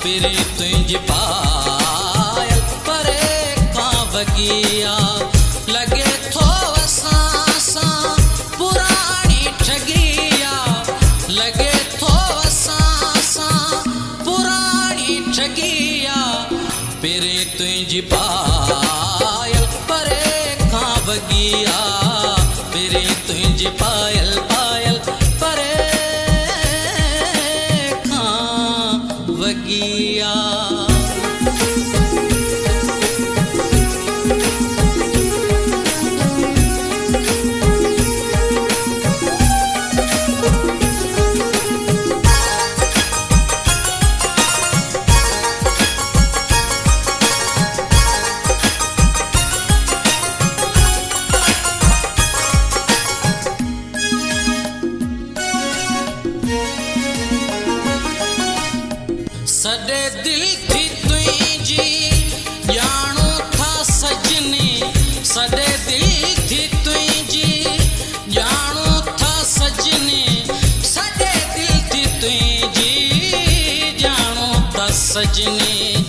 पिरी तुझ पायल परे खां वगिया लगे थो असां पुरानी ठगिया लगे थो असां पुरानी ठगिया पिरी तुझ पायल परे खां वगिया पिरी तुझ पायल पायल परे खां वगिया सडे दिल थी तुझी जानो था सजनी सडे दिल थी तुझी जानो था सजनी सडे दिल थी तुझी जानो था सजनी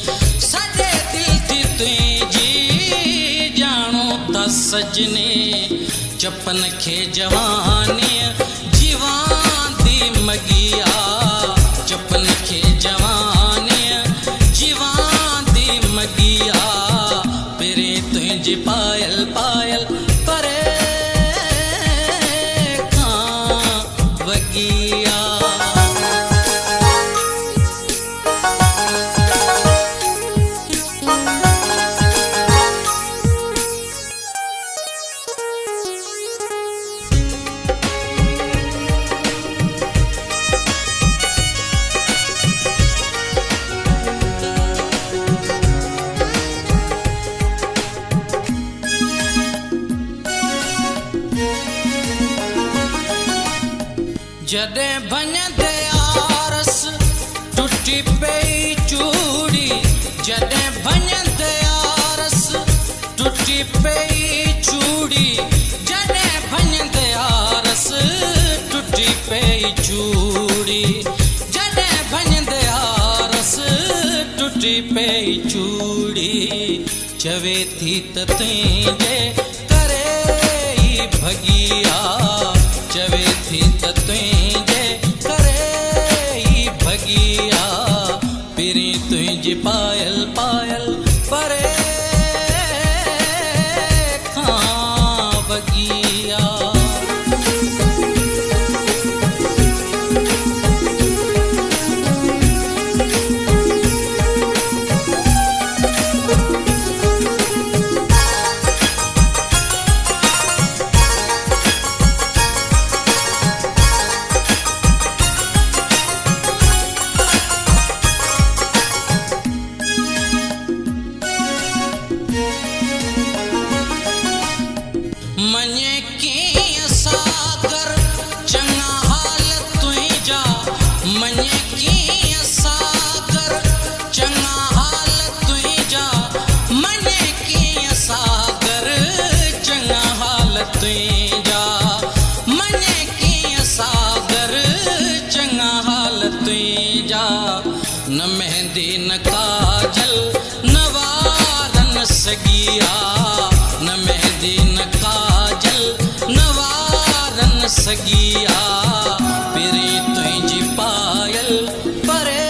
सडे दिल थी तुझी जानो था सजनी चपन खे जवानी जीवान दी मगिया चपन खे जवानी जीवान दी मगिया पिरी तुझ पायल पायल परे खां वगिया जडे भञदे आरस टुटी पई चूड़ी जडे भञदे आरस टुटी पई चूड़ी जडे भञदे आरस टुटी पई चूड़ी जडे भञदे आरस टुटी पई चूड़ी चवे थी त तुझे करे ई भगिया चवे थी त तुझे करे ई भगिया पिरी तुझ पायल पायल परे खां वगिया मने कीअं सागर चङा हाल तुंहिंजा मने कीअं सागर चङा हाल तुंहिंजा मने कीअं सागर चङा हाल तुंहिंजा मने कीअं सागर चङा हाल तुंहिंजा न मेहंदी न काजल न वारन सगिया न मेहंदी न काजल न वारन सगिया पिरी तुझ पायल परे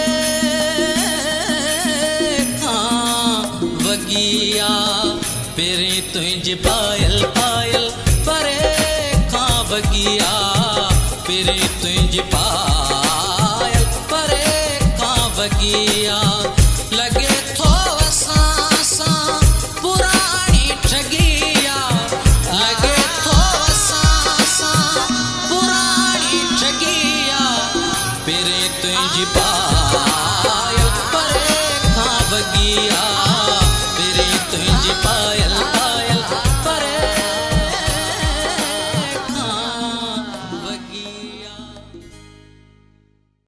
खां वगिया पिरी तुझ पायल पायल परे खां वगिया पिरी तुझ पायल परे खां वगिया लगे थो असां पुरानी ठगिया लगे थो असां पुरानी ठगिया पिरी तुझ पायल परे खां वगिया